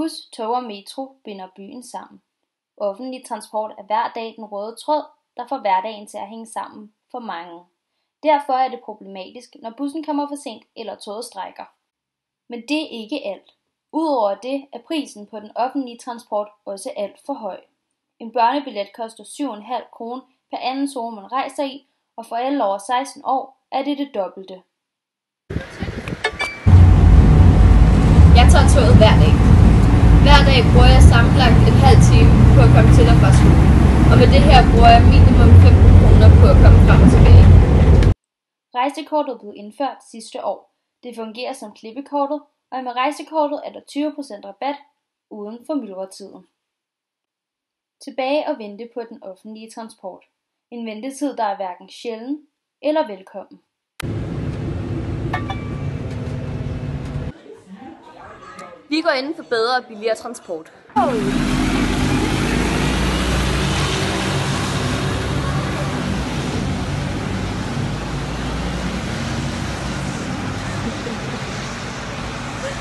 Bus, tog og metro binder byen sammen. Offentlig transport er hver dag den røde tråd, der får hverdagen til at hænge sammen for mange. Derfor er det problematisk, når bussen kommer for sent eller toget strejker. Men det er ikke alt. Udover det er prisen på den offentlige transport også alt for høj. En børnebillet koster 7,5 kroner per anden tog, man rejser i, og for alle over 16 år er det det dobbelte. Jeg tager toget hver dag. Hver dag bruger jeg sammenlagt en halv time på at komme til og fra skole. Og med det her bruger jeg minimum 15 kroner på at komme frem og tilbage. Rejsekortet blev indført sidste år. Det fungerer som klippekortet, og med rejsekortet er der 20% rabat uden for myldretiden. Tilbage og vente på den offentlige transport. En ventetid, der er hverken sjælden eller velkommen. Vi går ind for bedre og billigere transport.